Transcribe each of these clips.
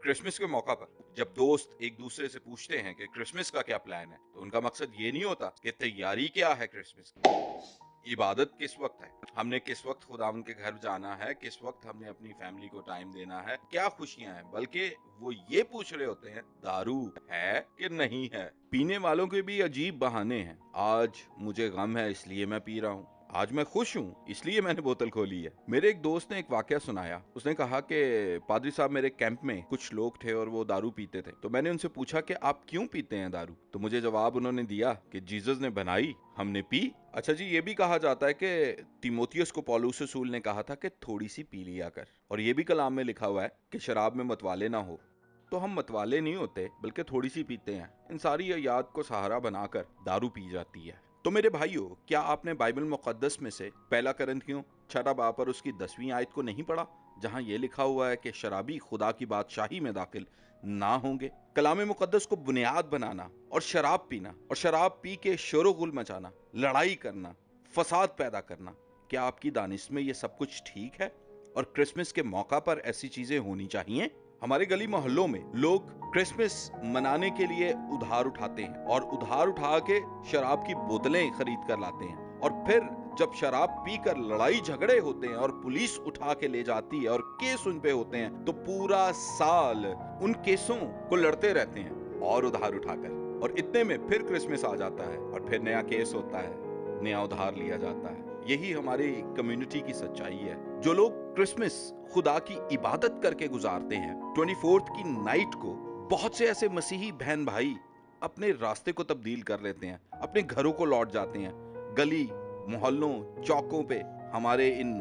Christmas के मौका पर जब दोस्त एक दूसरे से पूछते हैं कि क्रिसमस का क्या प्लान है, तो उनका मकसद ये नहीं होता कि तैयारी क्या है क्रिसमस की, इबादत किस वक्त है, हमने किस वक्त खुदावन के घर जाना है, किस वक्त हमने अपनी फैमिली को टाइम देना है, क्या खुशियां हैं, बल्कि वो ये पूछ रहे होते हैं दारू है कि नहीं है। पीने वालों के भी अजीब बहाने हैं। आज मुझे गम है इसलिए मैं पी रहा हूँ, आज मैं खुश हूँ इसलिए मैंने बोतल खोली है। मेरे एक दोस्त ने एक वाकया सुनाया। उसने कहा कि पादरी साहब, मेरे कैंप में कुछ लोग थे और वो दारू पीते थे। तो मैंने उनसे पूछा कि आप क्यों पीते हैं दारू। तो मुझे जवाब उन्होंने दिया कि जीसस ने बनाई, हमने पी। अच्छा जी, ये भी कहा जाता है कि तिमोथियस को पौलुस रसूल ने कहा था कि थोड़ी सी पी लिया कर, और ये भी कलाम में लिखा हुआ है कि शराब में मतवाले ना हो। तो हम मतवाले नहीं होते, बल्कि थोड़ी सी पीते हैं। इन सारी याद को सहारा बनाकर दारू पी जाती है। तो मेरे भाइयों, क्या आपने बाइबल मुकद्दस में से पहला करंथियों 6 बाब और उसकी 10वीं आयत को नहीं पढ़ा, जहां यह लिखा हुआ है कि शराबी खुदा की बादशाही में दाखिल ना होंगे। कलाम मुकद्दस को बुनियाद बनाना और शराब पीना और शराब पी के शोरगुल मचाना, लड़ाई करना, फसाद पैदा करना, क्या आपकी दानिश में ये सब कुछ ठीक है? और क्रिसमस के मौका पर ऐसी चीजें होनी चाहिए? हमारे गली मोहल्लों में लोग क्रिसमस मनाने के लिए उधार उठाते हैं और उधार उठा के शराब की बोतलें खरीद कर लाते हैं, और फिर जब शराब पीकर लड़ाई झगड़े होते हैं और पुलिस उठा के ले जाती है और केस उन पे होते हैं, तो पूरा साल उन केसों को लड़ते रहते हैं और उधार उठाकर, और इतने में फिर क्रिसमस आ जाता है और फिर नया केस होता है, नया उधार लिया जाता है। यही हमारी कम्युनिटी की सच्चाई है। जो लोग क्रिसमस खुदा की इबादत करके गुजारते हैं, 24th की नाइट को बहुत से ऐसे मसीही बहन भाई अपने रास्ते को तब्दील कर लेते हैं, अपने घरों को लौट जाते हैं। गली मोहल्लों चौकों पे हमारे इन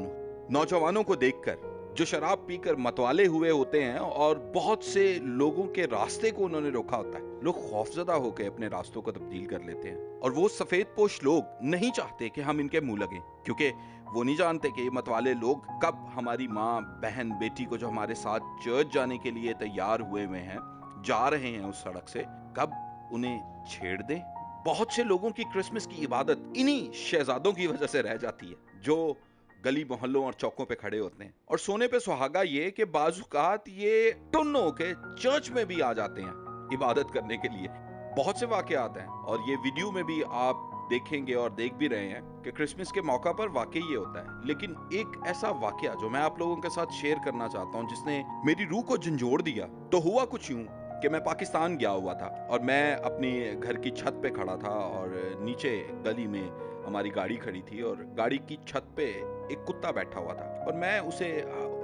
नौजवानों को देखकर, जो शराब पीकर मतवाले हुए होते हैं और बहुत से लोगों के रास्ते को उन्होंने रोका होता है, लोग खौफजदा होकर अपने रास्तों को तब्दील कर लेते हैं। और वो सफेद पोश लोग नहीं चाहते कि हम इनके मुंह लगे, क्योंकि वो नहीं जानते कि ये मतवाले लोग कब हमारी माँ बहन बेटी को, जो हमारे साथ चर्च जाने के लिए तैयार हुए हुए हैं, जा रहे हैं उस सड़क से, कब उन्हें छेड़ दें। बहुत से लोगों की क्रिसमस की इबादत इन्हीं शहजादों की वजह से रह जाती है, जो गली मोहल्लों और चौकों पे खड़े होते हैं। और सोने पे सुहागा ये कि बाजुकात ये टुन्न होके चर्च में भी आ जाते हैं इबादत करने के लिए। बहुत से वाकयात हैं, और ये वीडियो में भी आप देखेंगे और देख भी रहे हैं कि क्रिसमस के मौका पर वाकई ये होता है। लेकिन एक ऐसा वाकया जो मैं आप लोगों के साथ शेयर करना चाहता हूं, जिसने मेरी रूह को झंझोड़ दिया। तो हुआ कुछ यूं कि मैं पाकिस्तान गया हुआ था और मैं अपनी घर की छत पे खड़ा था, और नीचे गली में हमारी गाड़ी खड़ी थी, और गाड़ी की छत पे एक कुत्ता बैठा हुआ था, और मैं उसे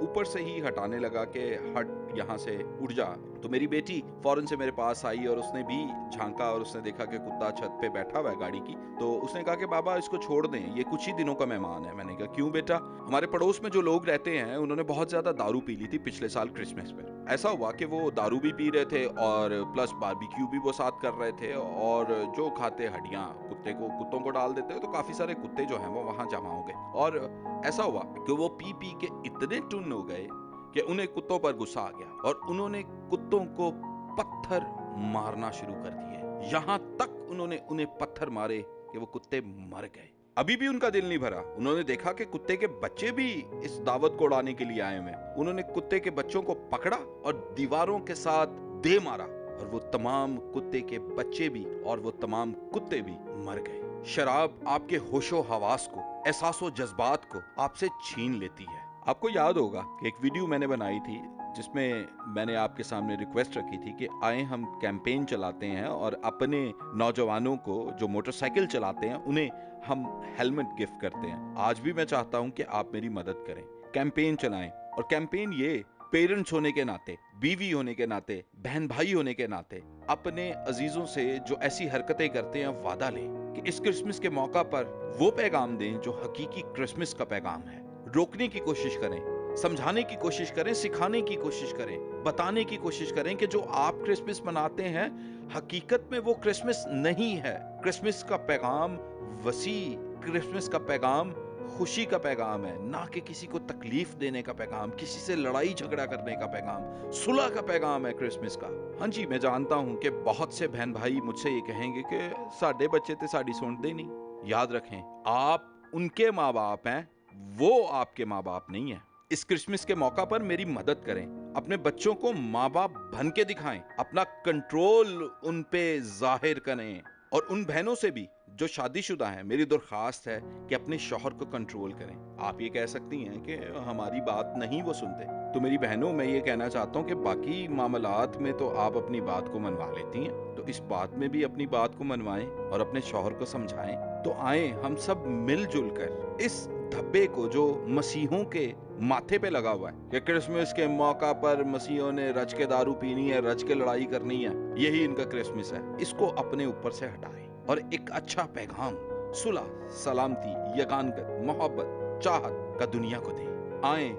ऊपर से ही हटाने लगा कि हट, यहाँ से उड़ जा। तो मेरी बेटी फौरन से मेरे पास आई और उसने भी झांका और उसने देखा कि कुत्ता छत पे बैठा हुआ है गाड़ी की। तो उसने कहा कि बाबा इसको छोड़ दें, ये कुछ ही दिनों का मेहमान है। मैंने कहा क्यों बेटा? हमारे पड़ोस में जो लोग रहते हैं उन्होंने बहुत ज्यादा दारू पी ली थी पिछले साल क्रिसमस पर। ऐसा हुआ कि वो दारू भी पी रहे थे और प्लस बारबेक्यू भी वो साथ कर रहे थे, और जो खाते हड्डियां कुत्तों को डाल देते, तो काफी सारे कुत्ते जो हैं वो वहां जमा हो गए। और ऐसा हुआ कि वो पी पी के इतने टुन्न हो गए कि उन्हें कुत्तों पर गुस्सा आ गया, और उन्होंने कुत्तों को पत्थर मारना शुरू कर दिए। यहां तक उन्होंने उन्हें पत्थर मारे कि वो कुत्ते मर गए। अभी भी उनका दिल नहीं भरा। उन्होंने देखा कि कुत्ते के बच्चे भी इस दावत को उड़ाने के लिए आए हुए हैं। उन्होंने कुत्ते के बच्चों को पकड़ा और दीवारों के साथ दे मारा, और वो तमाम कुत्ते के बच्चे भी और वो तमाम कुत्ते भी मर गए। शराब आपके होशो हवास को, एहसासो जज्बात को आपसे छीन लेती है। आपको याद होगा कि एक वीडियो मैंने बनाई थी जिसमें मैंने आपके सामने रिक्वेस्ट रखी थी कि आए हम कैंपेन चलाते हैं और अपने नौजवानों को जो मोटरसाइकिल चलाते हैं उन्हें हम हेलमेट गिफ्ट करते हैं। आज भी मैं चाहता हूं कि आप मेरी मदद करें, कैंपेन चलाएं। और कैंपेन ये पेरेंट्स होने के नाते, बीवी होने के नाते, बहन भाई होने के नाते, अपने अजीजों से जो ऐसी हरकतें करते हैं वादा लें कि इस क्रिसमस के मौका पर वो पैगाम दें जो हकीकी क्रिसमस का पैगाम है। रोकने की कोशिश करें, समझाने की कोशिश करें, सिखाने की कोशिश करें, बताने की कोशिश करें कि जो आप क्रिसमस मनाते हैं हकीकत में वो क्रिसमस नहीं है। क्रिसमस का पैगाम वसी, क्रिसमस का पैगाम खुशी का पैगाम है, ना कि किसी को तकलीफ देने का पैगाम, किसी से लड़ाई झगड़ा करने का पैगाम। सुलह का पैगाम है क्रिसमस का। हाँ जी, मैं जानता हूं कि बहुत से बहन भाई मुझसे ये कहेंगे कि साडे बच्चे ते साडी सुनते नहीं। याद रखें, आप उनके माँ बाप हैं, वो आपके माँ बाप नहीं है। इस क्रिसमस के मौका पर मेरी मदद करें, अपने बच्चों को माँ बाप बन के दिखाएं, अपना कंट्रोल उन पे जाहिर करें। और उन बहनों से भी जो शादीशुदा हैं, मेरी दरखास्त है कि अपने शौहर को कंट्रोल करें। आप ये कह सकती हैं कि हमारी बात नहीं वो सुनते, तो मेरी बहनों, मैं ये कहना चाहता हूँ कि बाकी मामलात में तो आप अपनी बात को मनवा लेती हैं, तो इस बात में भी अपनी बात को मनवाएं और अपने शौहर को समझाएं। तो आए हम सब मिलजुल कर इस धब्बे को जो मसीहों के माथे पे लगा हुआ है कि क्रिसमस के मौका पर मसीहों ने रज के दारू पीनी है, रज के लड़ाई करनी है, यही इनका क्रिसमस है, इसको अपने ऊपर से हटाएं और एक अच्छा पैगाम, सुलह, सलामती, यगानगत, मोहब्बत, चाहत का दुनिया को दें। आए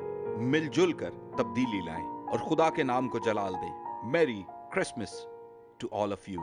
मिलजुल कर तब्दीली लाएं और खुदा के नाम को जलाल दें। Merry Christmas to all of you.